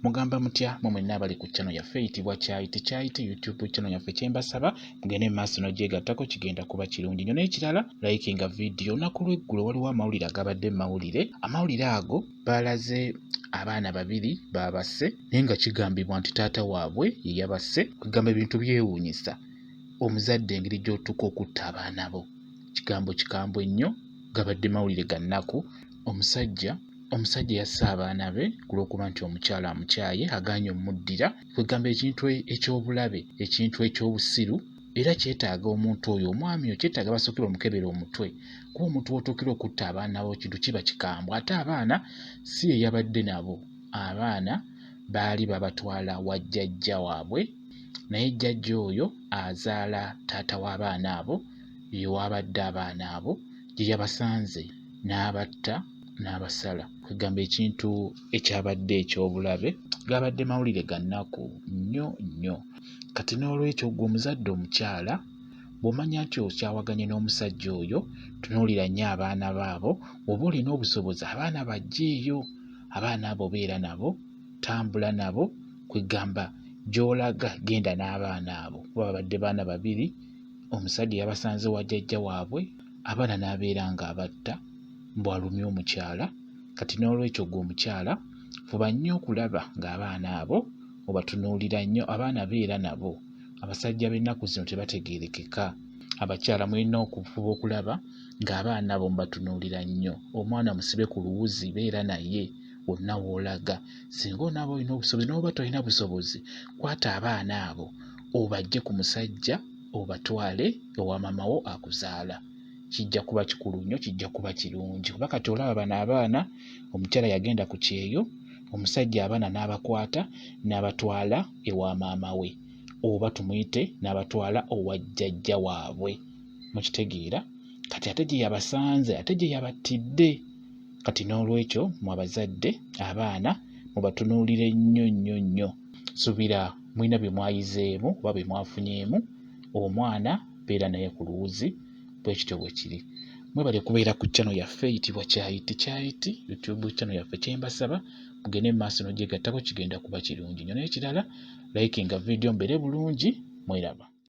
Mugamba mutya mwe mwenna abali ku channel yaffe eyitibwa Kyayiti YouTube channel yaffe kyembasaba mugende maaso n'ogyegattako kigenda kuba kirungi nnyo. N'ekirala likinga video. Olunaku lw'eggulo waliwo amawulire agabadde amawulire ago balaze abaana babiri babasse naye nga kigambibwa nti taata waabwe ye yabasse. Kugamba ebintu byewuunyisa omuzadde engeri gy'otuuka okutta abaana bo, kigambo kikambwe nnyo. Gabadde mawulire ga nnaku. Omusajja yasse abaana be ku lw'okuba nti omukyala amukyaye agaanye omuddira. Kwegamba ekintu eky'obulabe, ekintu eky'obusiru, era kyetaaga omuntu oyo omwami oyo kyetaaga basooke bamukebera omutwe, kuba omuntu w'otuukira okutta abaana bo kintu kiba kikambwe. Ate abaana si ye yabadde nabo, abaana baali babatwala wa jjajja waabwe, naye jjajja oyo azaala taata w'abaana abo ye wabadde abaana abo gye yabasanze n'abatta n'abasala. Kwegamba ekintu ekyabadde eky'obulabe. Gabadde mawulire ga nnaku nnyo. Kati n'olwekyo gwe omuzadde omukyala bw'omanya nti okyawaganye n'omusajja oyo, tunuulira nnyo abaana baabo. Bw'oba olina obusobozi abaana baggyeeyo, abaana abo beera nabo, tambula nabo. Kwegamba gy'olaga genda n'abaana abo kuba babadde baana babiri, omusajja yabasanze wa jjajja waabwe, abaana n'abeera ng'abatta bw'alumya omukyala. Kati n'olwekyo gwe omukyala fuba nnyo okulaba ng'abaana abo obatunuulira nnyo. Abaana beera nabo. Abasajja b'ennaku zino tebategeerekeka. Abakyala mulina okufuba okulaba ng'abaana abo mubatunuulira nnyo. Omwana musibe ku luwuzi, beera naye wonna w'olaga. Singa onaaba olina obusobozi n'oba tolina busobozi, kwata abaana abo obaggye ku musajja obatwale ewa maama wo akuzaala. Kijja kuba kikulu nnyo, kijja kuba kirungi. Kuba kati olaba bano abaana omukyala yagenda ku kyeyo, omusajja abaana n'abakwata n'abatwala ewa maama we, oba tumuyite n'abatwala owa jjajja waabwe. Mukitegeera? Kati ate gye yabasanze, ate gye yabattidde. Kati n'olwekyo mu abazadde abaana mubatunuulire nnyo. Suubira mulina bye mwayizeemu oba bye mwafunyeemu. Omwana beera naye ku luwuzi. Bwekityo bwe kiri. Mwebale kubeera ku channel yaffe eyitibwa Kyayiti YouTube channel yaffe kyembasaba mugende mu maaso n'ogyegattako kigenda kuba kirungi nnyo. N'ekirala likinga video mbeere bulungi. Mweraba.